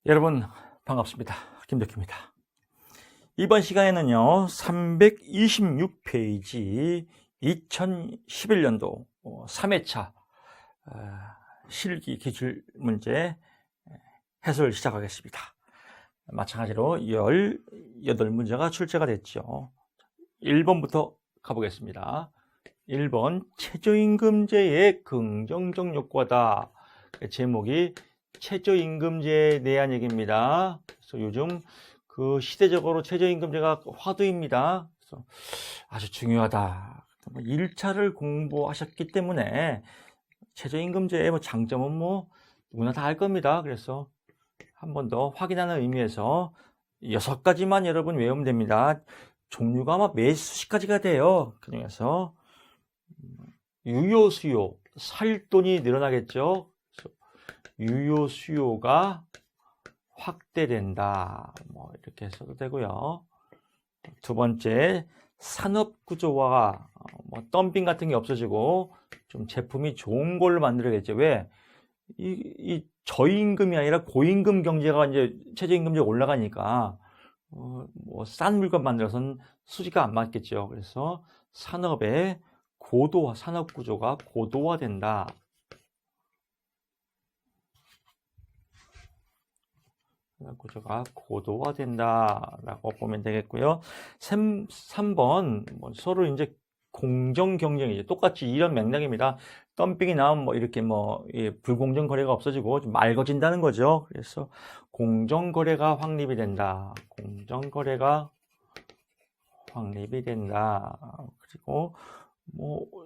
여러분 반갑습니다. 김덕희입니다. 이번 시간에는요 326페이지 2011년도 3회차 실기 기출문제 해설 시작하겠습니다. 마찬가지로 18문제가 출제가 됐죠. 1번부터 가보겠습니다. 1번 최저임금제의 긍정적 효과다. 제목이 최저임금제에 대한 얘기입니다. 그래서 요즘 시대적으로 최저임금제가 화두입니다. 그래서 아주 중요하다. 1차를 공부하셨기 때문에 최저임금제의 장점은 누구나 다 알 겁니다. 그래서 한 번 더 확인하는 의미에서 6가지만 여러분 외우면 됩니다. 종류가 아마 수십 가지가 돼요. 그 중에서 유효 수요, 살 돈이 늘어나겠죠. 유효 수요가 확대된다. 이렇게 써도 되고요. 두 번째, 산업 구조화가 덤핑 같은 게 없어지고 좀 제품이 좋은 걸로 만들어야겠죠. 왜? 이 저임금이 아니라 고임금 경제가 이제 최저임금제가 올라가니까 싼 물건 만들어서는 수지가 안 맞겠죠. 그래서 산업의 산업 구조가 고도화된다. 구조가 고도화된다라고 보면 되겠고요. 3번 서로 이제 공정 경쟁이죠. 똑같이 이런 맥락입니다. 덤핑이 나오면 이렇게 불공정 거래가 없어지고 좀 맑아진다는 거죠. 그래서 공정 거래가 확립이 된다. 공정 거래가 확립이 된다. 그리고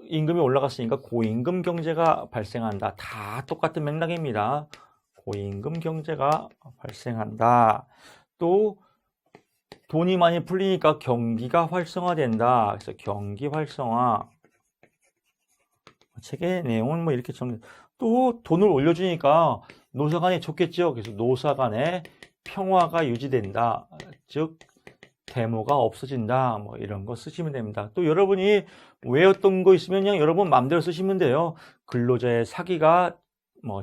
임금이 올라갔으니까 고임금 경제가 발생한다. 다 똑같은 맥락입니다. 고임금 경제가 발생한다. 또 돈이 많이 풀리니까 경기가 활성화된다. 그래서 경기 활성화. 책의 내용은 이렇게 정리. 또 돈을 올려주니까 노사 간에 좋겠죠. 그래서 노사 간에 평화가 유지된다. 즉 데모가 없어진다. 이런 거 쓰시면 됩니다. 또 여러분이 외웠던 거 있으면 그냥 여러분 마음대로 쓰시면 돼요. 근로자의 사기가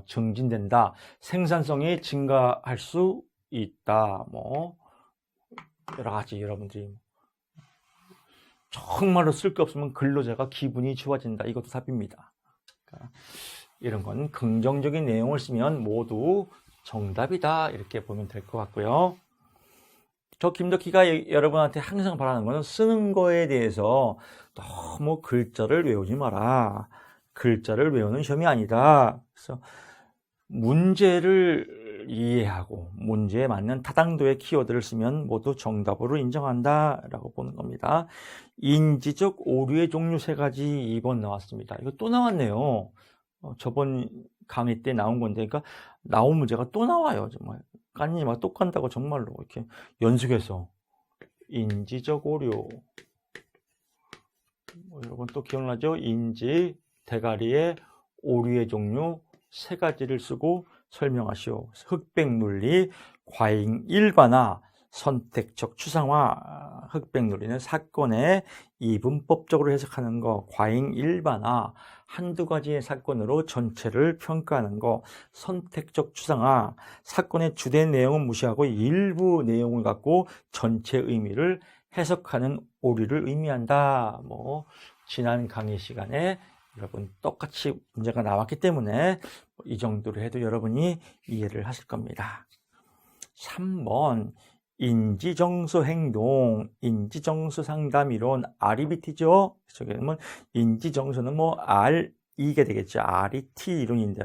증진된다. 생산성이 증가할 수 있다. 여러 가지 여러분들이 정말로 쓸 게 없으면 근로자가 기분이 좋아진다. 이것도 답입니다. 그러니까 이런 건 긍정적인 내용을 쓰면 모두 정답이다. 이렇게 보면 될 것 같고요. 저 김덕희가 여러분한테 항상 바라는 거는 쓰는 거에 대해서 너무 글자를 외우지 마라. 글자를 외우는 시험이 아니다. 그래서 문제를 이해하고 문제에 맞는 타당도의 키워드를 쓰면 모두 정답으로 인정한다 라고 보는 겁니다. 인지적 오류의 종류 3가지 2번 나왔습니다. 이거 또 나왔네요. 저번 강의 때 나온 건데, 그러니까 나온 문제가 또 나와요. 정말 깐이 또 깐다고 정말로 이렇게 연속해서. 인지적 오류, 여러분 또 기억나죠? 인지 대가리의 오류의 종류 3가지를 쓰고 설명하시오. 흑백논리, 과잉 일반화, 선택적 추상화. 흑백논리는 사건의 이분법적으로 해석하는 거, 과잉 일반화, 한두 가지의 사건으로 전체를 평가하는 거, 선택적 추상화, 사건의 주된 내용은 무시하고 일부 내용을 갖고 전체 의미를 해석하는 오류를 의미한다. 지난 강의 시간에 여러분 똑같이 문제가 나왔기 때문에 이 정도로 해도 여러분이 이해를 하실 겁니다. 3번 인지정서 행동, 인지정서 상담이론, REBT죠. 그러면 인지정서는 R이게 되겠죠. RET 이론인데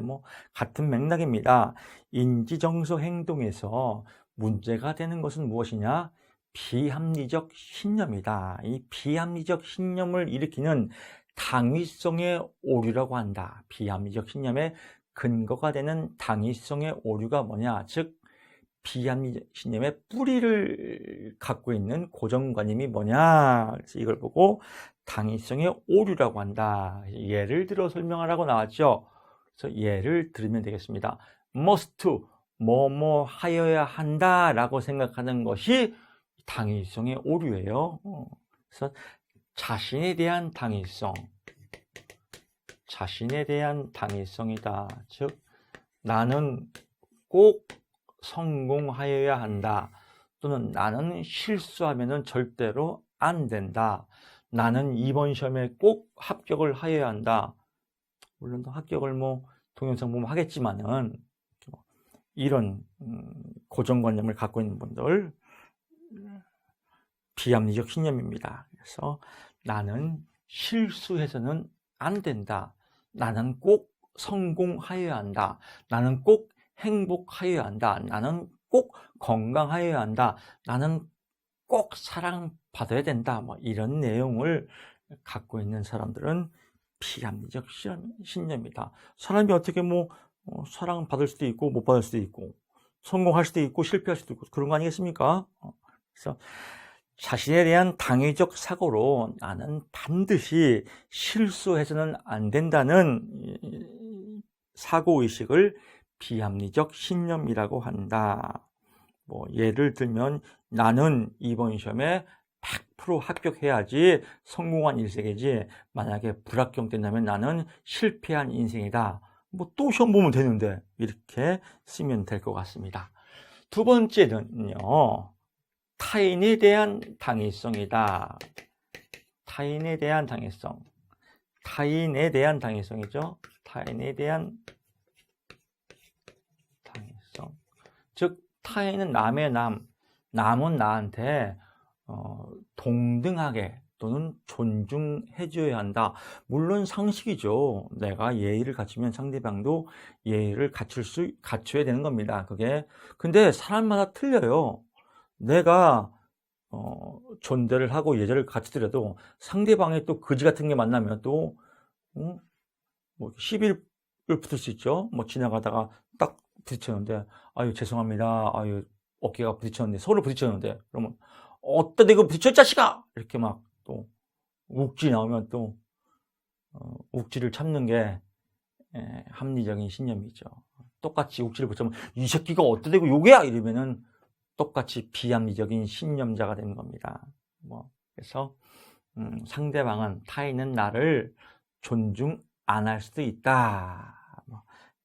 같은 맥락입니다. 인지정서 행동에서 문제가 되는 것은 무엇이냐? 비합리적 신념이다. 이 비합리적 신념을 일으키는 당위성의 오류라고 한다. 비합리적 신념의 근거가 되는 당위성의 오류가 뭐냐? 즉 비합리적 신념의 뿌리를 갖고 있는 고정관념이 뭐냐? 그래서 이걸 보고 당위성의 오류라고 한다. 예를 들어 설명하라고 나왔죠. 그래서 예를 들으면 되겠습니다. must, 뭐뭐 하여야 한다라고 생각하는 것이 당위성의 오류예요. 그래서 자신에 대한 당위성, 자신에 대한 당위성이다. 즉 나는 꼭 성공하여야 한다. 또는 나는 실수하면은 절대로 안 된다. 나는 이번 시험에 꼭 합격을 하여야 한다. 물론 합격을 뭐 동영상 보면 하겠지만은 이런 고정관념을 갖고 있는 분들 비합리적 신념입니다. 그래서 나는 실수해서는 안 된다. 나는 꼭 성공하여야 한다. 나는 꼭 행복하여야 한다. 나는 꼭 건강하여야 한다. 나는 꼭 사랑받아야 된다. 뭐 이런 내용을 갖고 있는 사람들은 비합리적 신념이다. 사람이 어떻게 뭐 사랑받을 수도 있고 못 받을 수도 있고 성공할 수도 있고 실패할 수도 있고 그런 거 아니겠습니까? 그래서 자신에 대한 당위적 사고로 나는 반드시 실수해서는 안 된다는 사고의식을 비합리적 신념이라고 한다. 뭐 예를 들면 나는 이번 시험에 100% 합격해야지 성공한 인생이지 만약에 불합격된다면 나는 실패한 인생이다. 뭐 또 시험 보면 되는데 이렇게 쓰면 될 것 같습니다. 두 번째는요. 타인에 대한 당위성이다. 타인에 대한 당위성. 타인에 대한 당위성이죠. 타인에 대한 당위성. 즉 타인은 남의 남은 나한테 동등하게 또는 존중해줘야 한다. 물론 상식이죠. 내가 예의를 갖추면 상대방도 예의를 갖춰야 되는 겁니다. 그게 근데 사람마다 틀려요. 내가 존대를 하고 예절을 갖추더라도 상대방이 또 거지 같은 게 만나면 또 뭐 시비를 붙을 수 있죠. 뭐 지나가다가 딱 부딪혔는데 아유 죄송합니다. 아유 어깨가 부딪혔는데 서로 부딪혔는데 그러면 어따 대고 부딪혔 자식아 이렇게 막 또 욱지 나오면 또 욱지를 참는 게 합리적인 신념이죠. 똑같이 욱지를 붙이면 이 새끼가 어따 대고 욕이야 이러면은 똑같이 비합리적인 신념자가 되는 겁니다. 그래서 상대방은 타인은 나를 존중 안 할 수도 있다.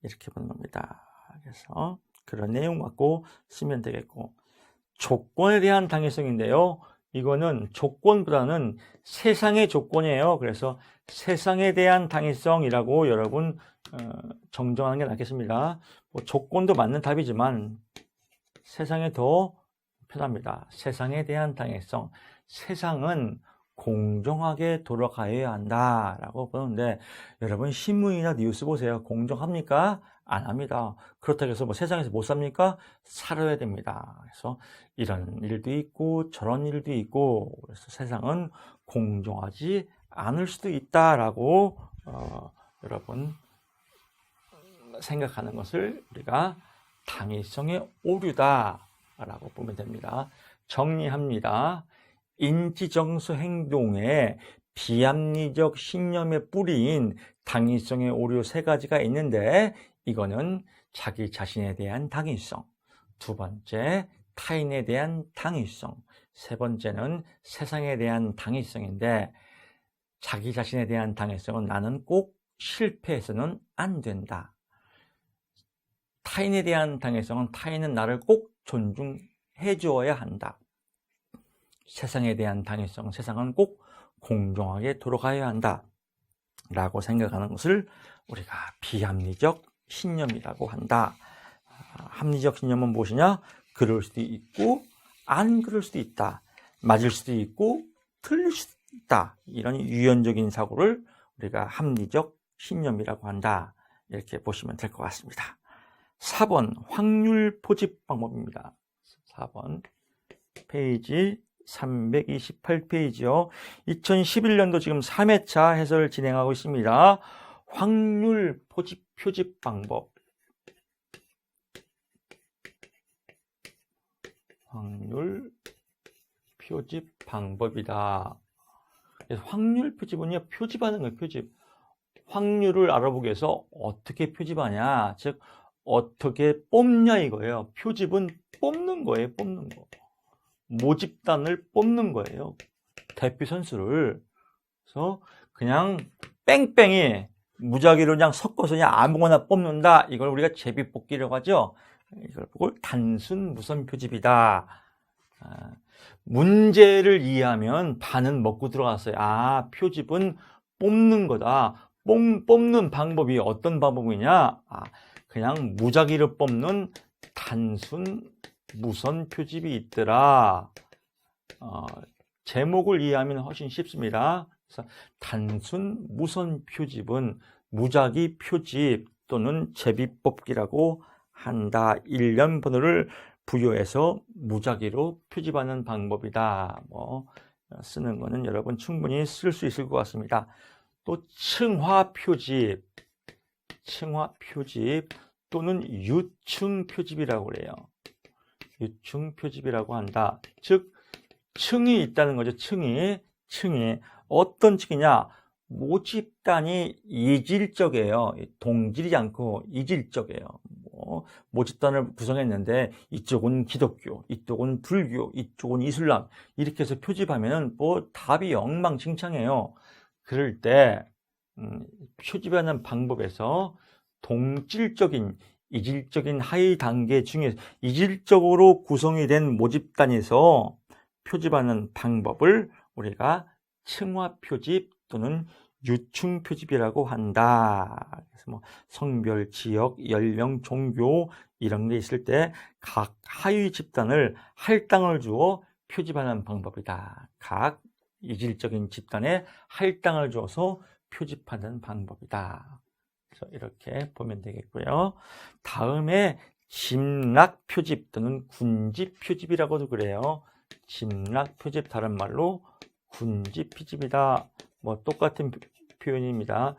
이렇게 보는 겁니다. 그래서 그런 내용 갖고 쓰면 되겠고 조건에 대한 당위성인데요. 이거는 조건보다는 세상의 조건이에요. 그래서 세상에 대한 당위성이라고 여러분 정정하는 게 낫겠습니다. 뭐 조건도 맞는 답이지만 세상에 더 편합니다. 세상에 대한 당위성. 세상은 공정하게 돌아가야 한다라고 보는데 여러분 신문이나 뉴스 보세요. 공정합니까? 안 합니다. 그렇다고 해서 뭐 세상에서 못 삽니까? 살아야 됩니다. 그래서 이런 일도 있고 저런 일도 있고 그래서 세상은 공정하지 않을 수도 있다라고 여러분 생각하는 것을 우리가 당위성의 오류다라고 보면 됩니다. 정리합니다. 인지정서 행동에 비합리적 신념의 뿌리인 당위성의 오류 세 가지가 있는데 이거는 자기 자신에 대한 당위성, 두 번째 타인에 대한 당위성, 세 번째는 세상에 대한 당위성인데 자기 자신에 대한 당위성은 나는 꼭 실패해서는 안 된다. 타인에 대한 당위성은 타인은 나를 꼭 존중해 주어야 한다. 세상에 대한 당위성은 세상은 꼭 공정하게 돌아가야 한다. 라고 생각하는 것을 우리가 비합리적 신념이라고 한다. 합리적 신념은 무엇이냐? 그럴 수도 있고 안 그럴 수도 있다. 맞을 수도 있고 틀릴 수도 있다. 이런 유연적인 사고를 우리가 합리적 신념이라고 한다. 이렇게 보시면 될 것 같습니다. 4번 확률 포집 방법입니다. 4번 페이지 328페이지요. 2011년도 지금 3회차 해설 진행하고 있습니다. 확률 표집 방법. 확률 표집 방법이다. 그래서 확률 표집은요, 표집하는 거예요, 표집. 확률을 알아보기 위해서 어떻게 표집하냐, 즉, 어떻게 뽑냐 이거예요. 표집은 뽑는 거예요, 뽑는 거. 모집단을 뽑는 거예요. 대표 선수를. 그래서 그냥 뺑뺑이 무작위로 그냥 섞어서 그냥 아무거나 뽑는다. 이걸 우리가 제비뽑기라고 하죠. 이걸 보고 단순 무선 표집이다. 문제를 이해하면 반은 먹고 들어갔어요. 아, 표집은 뽑는 거다. 뽑는 방법이 어떤 방법이냐? 그냥 무작위로 뽑는 단순 무선 표집이 있더라. 제목을 이해하면 훨씬 쉽습니다. 그래서 단순 무선 표집은 무작위 표집 또는 제비뽑기라고 한다. 일련 번호를 부여해서 무작위로 표집하는 방법이다. 쓰는 거는 여러분 충분히 쓸 수 있을 것 같습니다. 또 층화 표집 또는 유층 표집이라고 그래요. 유층 표집이라고 한다. 즉 층이 있다는 거죠. 층이 어떤 층이냐? 모집단이 이질적이에요. 동질이지 않고 이질적이에요. 모집단을 구성했는데 이쪽은 기독교, 이쪽은 불교, 이쪽은 이슬람 이렇게 해서 표집하면 답이 엉망진창이에요. 그럴 때 표집하는 방법에서 동질적인, 이질적인 하위 단계 중에 이질적으로 구성이 된 모집단에서 표집하는 방법을 우리가 층화 표집 또는 유층 표집이라고 한다. 그래서 성별, 지역, 연령, 종교 이런 게 있을 때 각 하위 집단을 할당을 주어 표집하는 방법이다. 각 이질적인 집단에 할당을 줘서 표집하는 방법이다. 그래서 이렇게 보면 되겠고요. 다음에 집락 표집 또는 군집 표집이라고도 그래요. 집락 표집 다른 말로 군집 표집이다. 똑같은 표현입니다.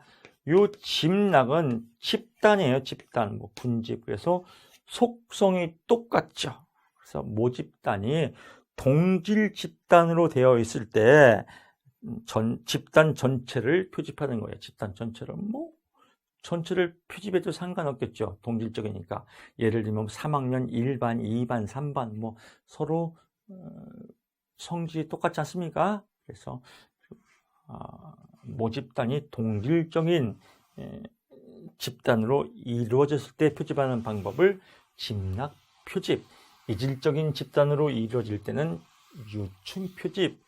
요 집락은 집단이에요. 집단, 군집. 그래서 속성이 똑같죠. 그래서 모집단이 동질 집단으로 되어 있을 때 집단 전체를 표집하는 거예요. 집단 전체를 전체를 표집해도 상관없겠죠. 동질적이니까. 예를 들면 3학년 1반, 2반, 3반 서로 성질이 똑같지 않습니까? 그래서 모집단이 동질적인 집단으로 이루어졌을 때 표집하는 방법을 집락 표집, 이질적인 집단으로 이루어질 때는 유층 표집,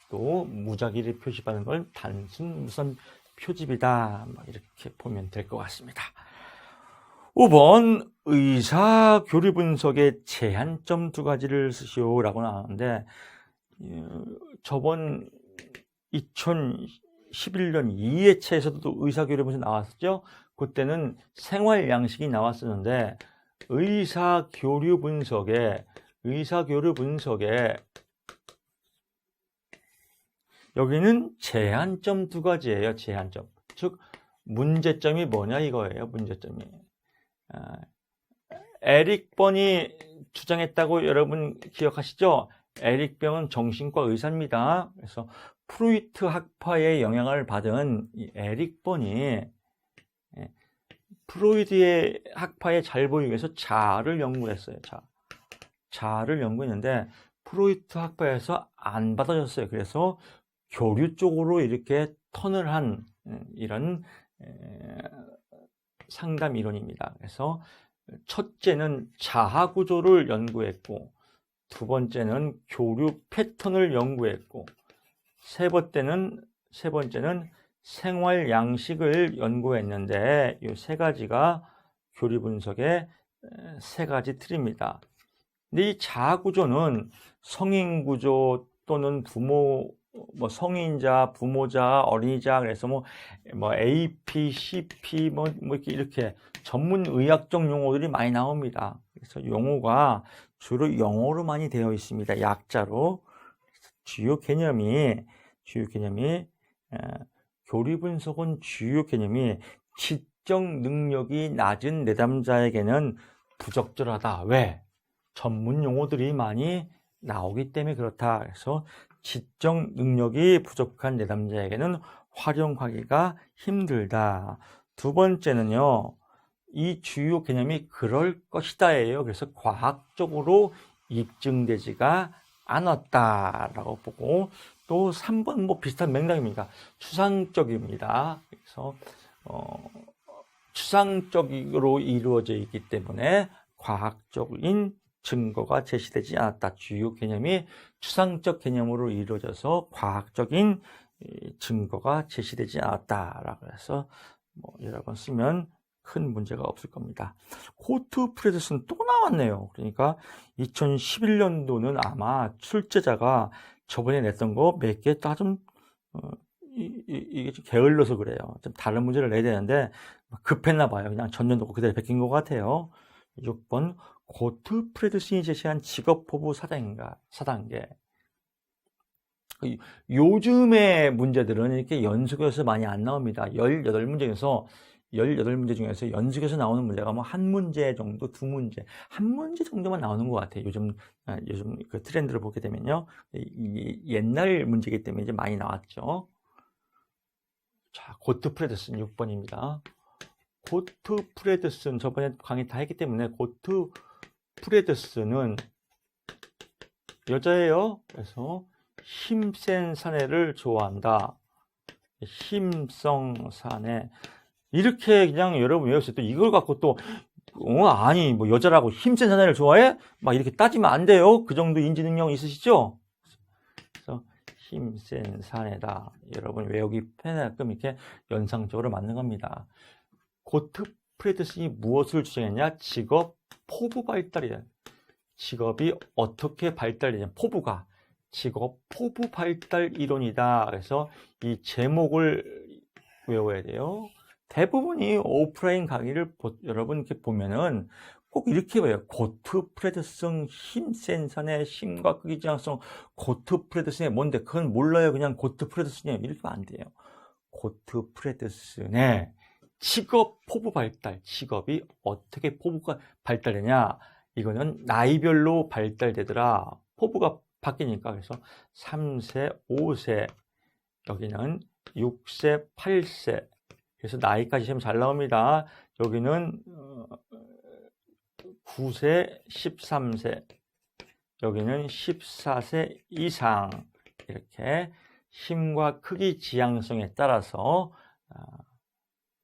또 무작위를 표집하는 걸 단순 무선 표집이다. 이렇게 보면 될 것 같습니다. 5번 의사 교류 분석의 제한점 2가지를 쓰시오라고 나오는데 저번 2011년 2회차에서도 의사 교류 분석 나왔었죠. 그때는 생활 양식이 나왔었는데 의사 교류 분석에 여기는 제한점 2가지예요. 제한점. 즉 문제점이 뭐냐 이거예요. 문제점이. 에릭 번이 주장했다고 여러분 기억하시죠? 에릭 번은 정신과 의사입니다. 그래서 프로이트 학파의 영향을 받은 이 에릭 번이 프로이트의 학파에 잘 보이기 위해서 자아를 연구했어요. 자아를 연구했는데 프로이트 학파에서 안 받아줬어요. 그래서 교류 쪽으로 이렇게 턴을 한 이런 상담 이론입니다. 그래서 첫째는 자아 구조를 연구했고, 두 번째는 교류 패턴을 연구했고, 세 번째는 생활 양식을 연구했는데 이 세 가지가 교류 분석의 세 가지 틀입니다. 근데 이 자아 구조는 성인 구조 또는 부모, 성인자, 부모자, 어린이자, 그래서 AP, CP, 이렇게 전문 의학적 용어들이 많이 나옵니다. 그래서 용어가 주로 영어로 많이 되어 있습니다. 약자로. 주요 개념이 교류 분석은 주요 개념이 지적 능력이 낮은 내담자에게는 부적절하다. 왜? 전문 용어들이 많이 나오기 때문에 그렇다. 그래서 지적 능력이 부족한 내담자에게는 활용하기가 힘들다. 두 번째는요, 이 주요 개념이 그럴 것이다예요. 그래서 과학적으로 입증되지가 않았다라고 보고, 또 3번 비슷한 맥락입니다. 추상적입니다. 그래서 추상적으로 이루어져 있기 때문에 과학적인 증거가 제시되지 않았다. 주요 개념이 추상적 개념으로 이루어져서 과학적인 증거가 제시되지 않았다라고 해서 여러 번 쓰면 큰 문제가 없을 겁니다. 고트프레드슨 또 나왔네요. 그러니까 2011년도는 아마 출제자가 저번에 냈던 거 몇 개 다 좀 이게 좀 게을러서 그래요. 좀 다른 문제를 내야 되는데 급했나 봐요. 그냥 전년도 그대로 베낀 것 같아요. 6번 고트프레드슨이 제시한 직업포부 4단계. 요즘의 문제들은 이렇게 연속해서 많이 안 나옵니다. 18문제 중에서 연속해서 나오는 문제가 뭐 한 문제 정도, 두 문제, 한 문제 정도만 나오는 것 같아요. 요즘 그 트렌드를 보게 되면요. 옛날 문제이기 때문에 이제 많이 나왔죠. 자, 고트프레드슨 6번입니다. 고트프레드슨 저번에 강의 다 했기 때문에 고트프레드슨은 여자예요. 그래서 힘센 사내를 좋아한다. 힘성 사내. 이렇게 그냥 여러분 외웠어요. 또 이걸 갖고 또 아니 뭐 여자라고 힘센 사내를 좋아해? 막 이렇게 따지면 안 돼요. 그 정도 인지 능력 있으시죠? 그래서 힘센 사내다. 여러분 외우기 편하게끔 이렇게 연상적으로 맞는 겁니다. 고트프레드슨이 무엇을 주장했냐? 직업 포부 발달이다. 직업이 어떻게 발달되냐? 포부가 직업 포부 발달 이론이다. 그래서 이 제목을 외워야 돼요. 대부분이 오프라인 강의를 여러분 이렇게 보면은 꼭 이렇게 외워요. 고트프레드슨 힘센 사내 힘과 크기 지향성. 고트프레드슨이 뭔데? 그건 몰라요. 그냥 고트프레드슨이에요. 이렇게 하면 안 돼요. 고트프레드슨의 직업 포부 발달. 직업이 어떻게 포부가 발달되냐? 이거는 나이별로 발달되더라. 포부가 바뀌니까. 그래서 3세, 5세, 여기는 6세, 8세. 그래서 나이까지 시험 잘 나옵니다. 여기는 9세, 13세, 여기는 14세 이상. 이렇게 힘과 크기 지향성에 따라서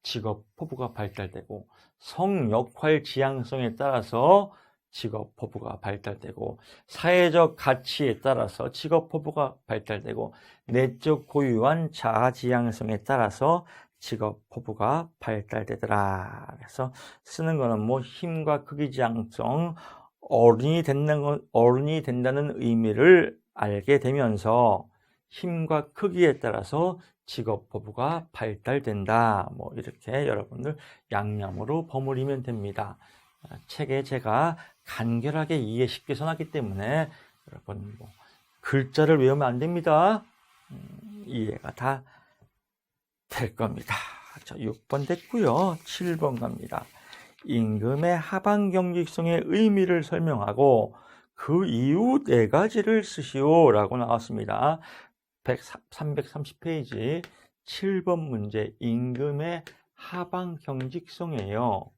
직업 포부가 발달되고, 성역할 지향성에 따라서 직업 포부가 발달되고, 사회적 가치에 따라서 직업 포부가 발달되고, 내적 고유한 자아 지향성에 따라서 직업 포부가 발달되더라. 그래서 쓰는 거는 뭐 힘과 크기 지향성, 어른이 된다는 의미를 알게 되면서 힘과 크기에 따라서 직업 포부가 발달된다. 뭐 이렇게 여러분들 양념으로 버무리면 됩니다. 책에 제가 간결하게 이해 쉽게 써놨기 때문에 여러분 뭐 글자를 외우면 안 됩니다. 이해가 다 될 겁니다. 자, 6번 됐고요. 7번 갑니다. 임금의 하방 경직성의 의미를 설명하고 그 이유 4가지를 쓰시오 라고 나왔습니다. 330페이지 7번 문제, 임금의 하방 경직성이에요.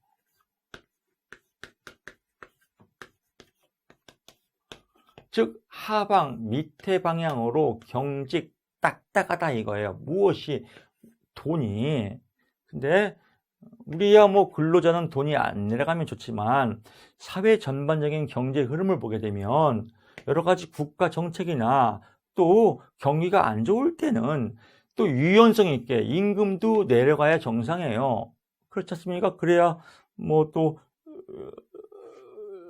즉 하방 밑에 방향으로 경직 딱딱하다 이거예요. 무엇이? 돈이. 근데 우리야 뭐 근로자는 돈이 안 내려가면 좋지만 사회 전반적인 경제 흐름을 보게 되면 여러 가지 국가 정책이나 또 경기가 안 좋을 때는 또 유연성 있게 임금도 내려가야 정상이에요. 그렇지 않습니까? 그래야 뭐 또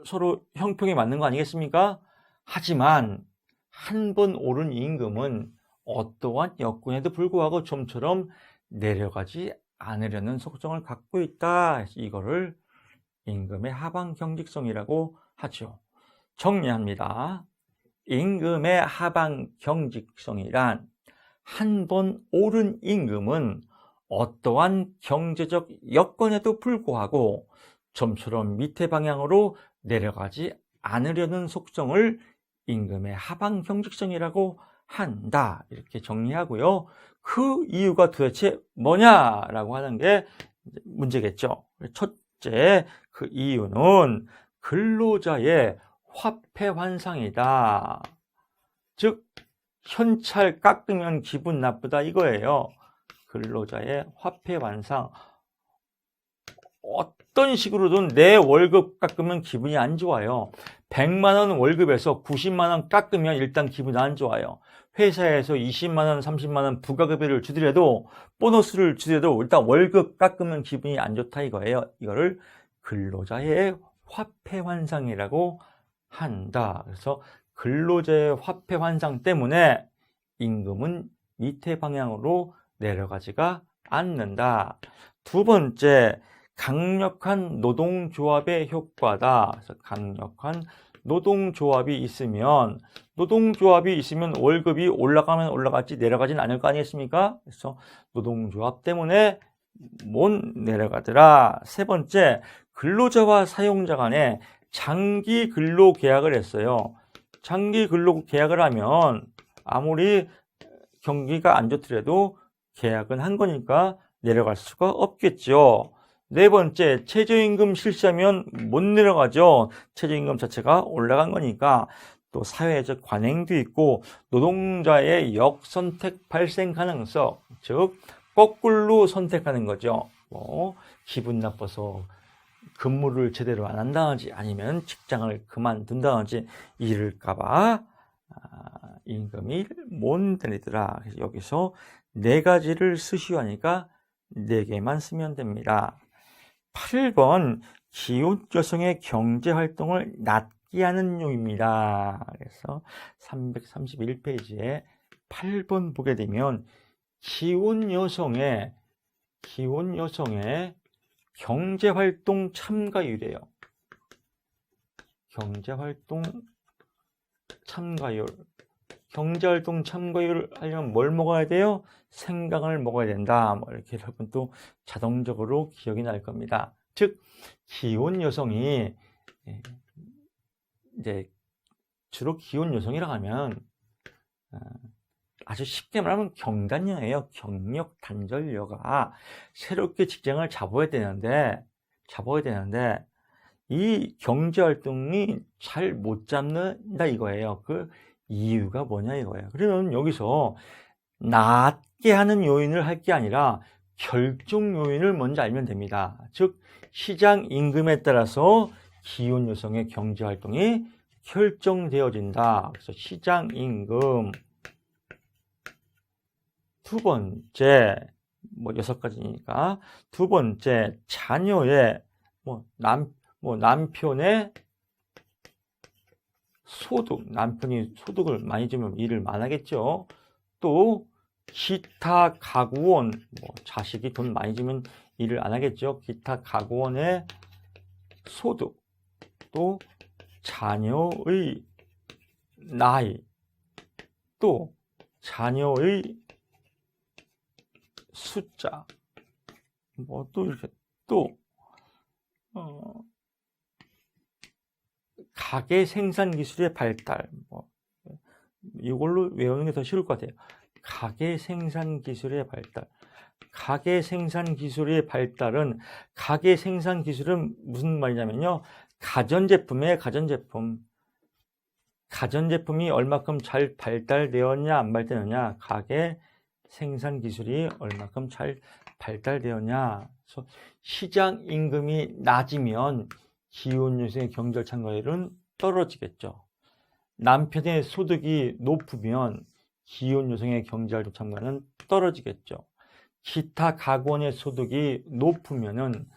서로 형평이 맞는 거 아니겠습니까? 하지만 한 번 오른 임금은 어떠한 여건에도 불구하고 좀처럼 내려가지 않으려는 속성을 갖고 있다. 이거를 임금의 하방 경직성이라고 하죠. 정리합니다. 임금의 하방 경직성이란 한 번 오른 임금은 어떠한 경제적 여건에도 불구하고 좀처럼 밑에 방향으로 내려가지 않으려는 속성을 임금의 하방 경직성이라고 한다. 이렇게 정리하고요. 그 이유가 도대체 뭐냐라고 하는 게 문제겠죠. 첫째, 그 이유는 근로자의 화폐 환상이다. 즉 현찰 깎으면 기분 나쁘다 이거예요. 근로자의 화폐 환상. 어떤 식으로든 내 월급 깎으면 기분이 안 좋아요. 100만 원 월급에서 90만 원 깎으면 일단 기분이 안 좋아요. 회사에서 20만 원, 30만 원 부가급여를 주더라도 보너스를 주더라도 일단 월급 깎으면 기분이 안 좋다 이거예요. 이거를 근로자의 화폐 환상이라고 한다. 그래서 근로자의 화폐 환상 때문에 임금은 밑에 방향으로 내려가지가 않는다. 두 번째, 강력한 노동조합의 효과다. 그래서 강력한 노동조합이 있으면 월급이 올라가면 올라갈지 내려가지는 않을 거 아니겠습니까? 그래서 노동조합 때문에 못 내려가더라. 세 번째, 근로자와 사용자 간에 장기 근로 계약을 했어요. 장기 근로 계약을 하면 아무리 경기가 안 좋더라도 계약은 한 거니까 내려갈 수가 없겠죠. 네 번째, 최저임금 실시하면 못 내려가죠. 최저임금 자체가 올라간 거니까. 또 사회적 관행도 있고 노동자의 역선택 발생 가능성, 즉 거꾸로 선택하는 거죠. 기분 나빠서 근무를 제대로 안 한다든지 아니면 직장을 그만둔다든지 이럴까봐 임금이 못 내리더라. 그래서 여기서 네 가지를 쓰시오 하니까 네 개만 쓰면 됩니다. 8번, 기혼 여성의 경제활동을 낮게 하는 용입니다. 그래서 331페이지에 8번 보게 되면 기혼 여성의 경제활동 참가율이에요. 경제활동 참가율 하려면 뭘 먹어야 돼요? 생강을 먹어야 된다. 이렇게 여러분 또 자동적으로 기억이 날 겁니다. 즉, 기혼 여성이 이제 주로 기혼 여성이라고 하면 아주 쉽게 말하면 경단녀예요. 경력 단절녀가 새롭게 직장을 잡아야 되는데 이 경제활동이 잘 못 잡는다 이거예요. 그 이유가 뭐냐 이거예요. 그러면 여기서 낮게 하는 요인을 할 게 아니라 결정 요인을 먼저 알면 됩니다. 즉 시장 임금에 따라서 기혼 여성의 경제활동이 결정되어진다. 그래서 시장 임금. 두 번째, 6가지니까 두 번째, 자녀의 남편의 소득, 남편이 소득을 많이 주면 일을 안 하겠죠. 또 기타 가구원, 자식이 돈 많이 주면 일을 안 하겠죠. 기타 가구원의 소득, 또 자녀의 나이, 또 자녀의 숫자, 또 이렇게 가계 생산 기술의 발달, 이걸로 외우는 게 더 쉬울 것 같아요. 가계 생산 기술의 발달. 가계 생산 기술의 발달은, 가계 생산 기술은 무슨 말이냐면요. 가전제품이에요, 가전제품. 가전제품이 얼마큼 잘 발달되었냐, 안 발달되었냐. 가계 생산 기술이 얼마큼 잘 발달되었냐. 그래서 시장 임금이 낮으면 기혼 여성의 경제활동 참가율은 떨어지겠죠. 남편의 소득이 높으면 기혼 여성의 경제활동 참가는 떨어지겠죠. 기타 가구원의 소득이 높으면은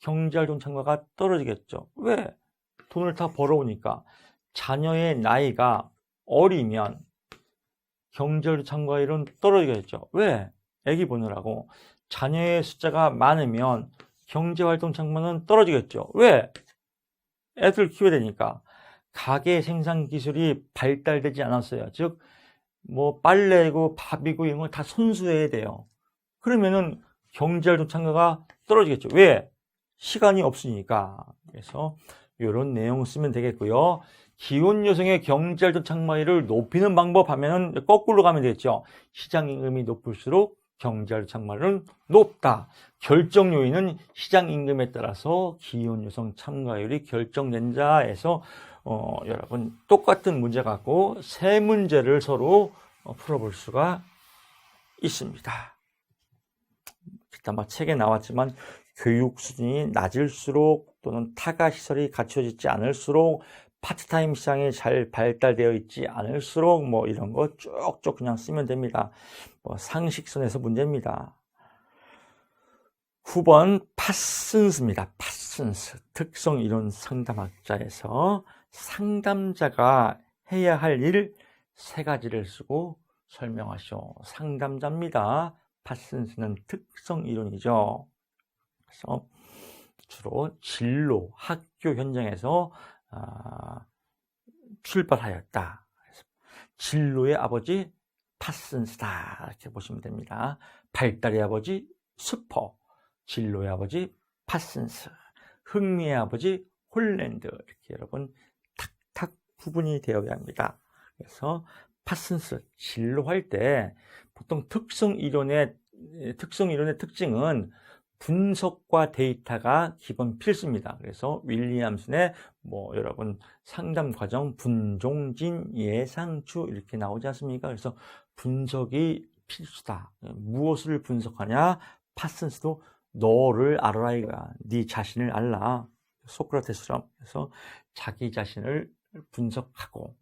경제활동 참가가 떨어지겠죠. 왜? 돈을 다 벌어오니까. 자녀의 나이가 어리면 경제활동 참가율은 떨어지겠죠. 왜? 애기 보느라고. 자녀의 숫자가 많으면 경제활동 참가는 떨어지겠죠. 왜? 애들 키워야 되니까. 가계 생산 기술이 발달되지 않았어요. 즉, 빨래고 밥이고 이런 걸 다 손수해야 돼요. 그러면은 경제활동 참가가 떨어지겠죠. 왜? 시간이 없으니까. 그래서 이런 내용 쓰면 되겠고요. 기혼 여성의 경제활동 참가율을 높이는 방법 하면은 거꾸로 가면 되겠죠. 시장 임금이 높을수록 경제활동 참가율은 높다. 결정 요인은 시장 임금에 따라서 기혼 여성 참가율이 결정된다 해서 여러분 똑같은 문제 갖고 세 문제를 서로 풀어볼 수가 있습니다. 일단 책에 나왔지만 교육 수준이 낮을수록 또는 타가 시설이 갖춰지지 않을수록 파트타임 시장이 잘 발달되어 있지 않을수록 뭐 이런 거 쭉쭉 그냥 쓰면 됩니다. 뭐 상식선에서 문제입니다. 후번 파슨스입니다. 파슨스. 특성 이론 상담학자에서 상담자가 해야 할 일 3가지를 쓰고 설명하시오. 상담자입니다. 파슨스는 특성 이론이죠. 그래서 주로 진로, 학교 현장에서 출발하였다. 진로의 아버지 파슨스다. 이렇게 보시면 됩니다. 발달의 아버지 스퍼, 진로의 아버지 파슨스, 흥미의 아버지 홀랜드. 이렇게 여러분 탁탁 구분이 되어야 합니다. 그래서 파슨스 진로할 때 보통 특성 이론의 특징은 분석과 데이터가 기본 필수입니다. 그래서 윌리엄슨의 여러분 상담 과정 분종진 예상추 이렇게 나오지 않습니까? 그래서 분석이 필수다. 무엇을 분석하냐? 파슨스도 너를 알아라 이거야. 네 자신을 알라. 소크라테스처럼. 그래서 자기 자신을 분석하고,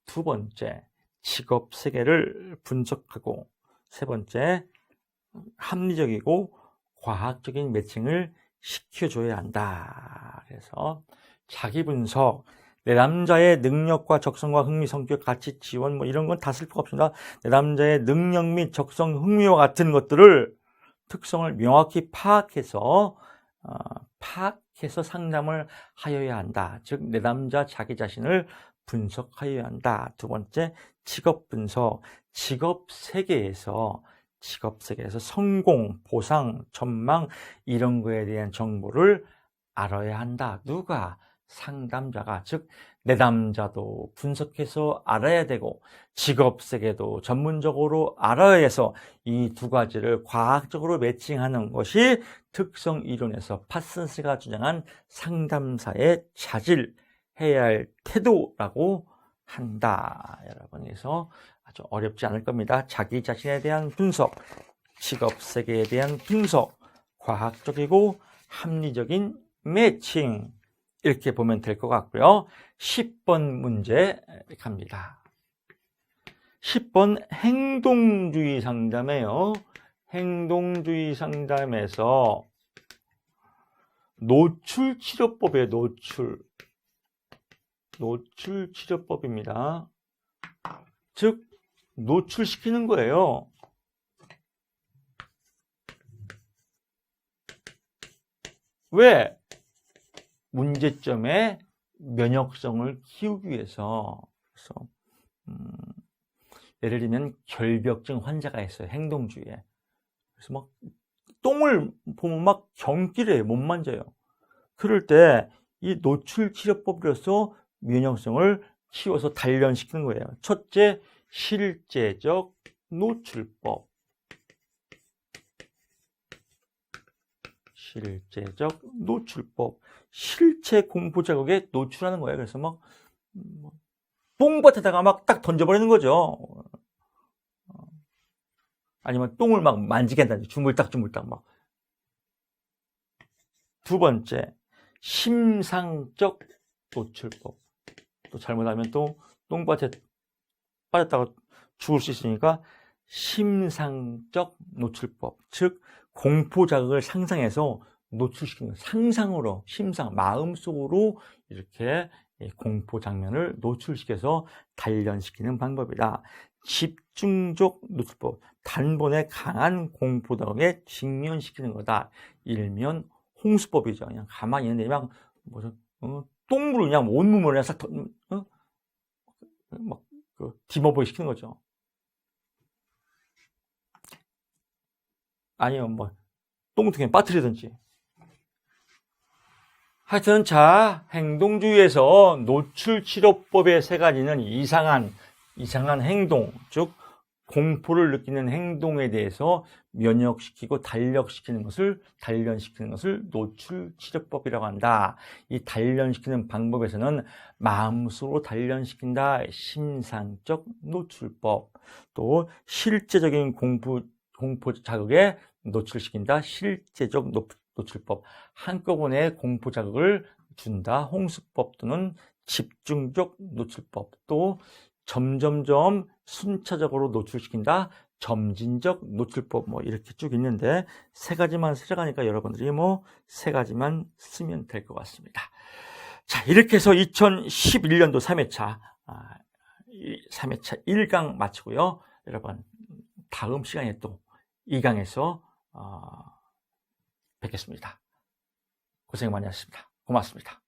2번째 직업 세계를 분석하고, 3번째 합리적이고 과학적인 매칭을 시켜줘야 한다. 그래서 자기 분석, 내 남자의 능력과 적성과 흥미, 성격, 가치, 지원 이런 건 다 쓸 필요가 없습니다. 내 남자의 능력 및 적성, 흥미와 같은 것들을 특성을 명확히 파악해서 상담을 하여야 한다. 즉 내 남자 자기 자신을 분석하여야 한다. 2번째 직업 분석, 직업 세계에서 성공, 보상, 전망 이런 거에 대한 정보를 알아야 한다. 누가? 상담자가. 즉 내 남자도 분석해서 알아야 되고 직업 세계도 전문적으로 알아야 해서 이 2가지를 과학적으로 매칭하는 것이 특성 이론에서 파슨스가 주장한 상담사의 자질, 해야 할 태도라고 한다. 여러분, 그래서 아주 어렵지 않을 겁니다. 자기 자신에 대한 분석, 직업 세계에 대한 분석, 과학적이고 합리적인 매칭 이렇게 보면 될 것 같고요. 10번 문제 갑니다. 10번 행동주의 상담이에요. 행동주의 상담에서 노출치료법이에요. 노출치료법입니다. 즉 노출시키는 거예요. 왜? 문제점의 면역성을 키우기 위해서. 그래서 예를 들면 결벽증 환자가 있어요. 행동주의에. 그래서 막 똥을 보면 막 경기를 해요. 못 만져요. 그럴 때 이 노출치료법으로서 면역성을 키워서 단련시키는 거예요. 첫째, 실제적 노출법. 실제적 노출법. 실체 공포 자극에 노출하는 거예요. 그래서 막 똥밭에다가 막 딱 던져버리는 거죠. 아니면 똥을 막 만지게 한다든지 주물딱 막. 2번째, 심상적 노출법. 또 잘못하면 또 똥밭에 빠졌다가 죽을 수 있으니까 심상적 노출법. 즉 공포 자극을 상상해서 노출시키는 거예요. 상상으로, 심상, 마음속으로 이렇게 공포 장면을 노출시켜서 단련시키는 방법이다. 집중적 노출법, 단번에 강한 공포 자극에 직면시키는 거다. 일면 홍수법이죠. 그냥 가만히 있는데 막 똥물을 그냥 온몸을 그냥 싹 막 디머보이 시키는 거죠. 아니면 똥통에 빠뜨리든지. 하여튼 자, 행동주의에서 노출치료법의 3가지는 이상한 행동, 즉 공포를 느끼는 행동에 대해서 면역시키고 단련시키는 것을 노출치료법이라고 한다. 이 단련시키는 방법에서는 마음속으로 단련시킨다. 심상적 노출법. 또 실제적인 공포 자극에 노출시킨다. 실제적 노출법, 한꺼번에 공포 자극을 준다. 홍수법 또는 집중적 노출법, 또 점점점 순차적으로 노출시킨다. 점진적 노출법, 뭐 이렇게 쭉 있는데 세 가지만 쓰려가니까 여러분들이 뭐 세 가지만 쓰면 될 것 같습니다. 자, 이렇게 해서 2011년도 3회차 1강 마치고요. 여러분 다음 시간에 또 2강에서 뵙겠습니다. 고생 많이 하셨습니다. 고맙습니다.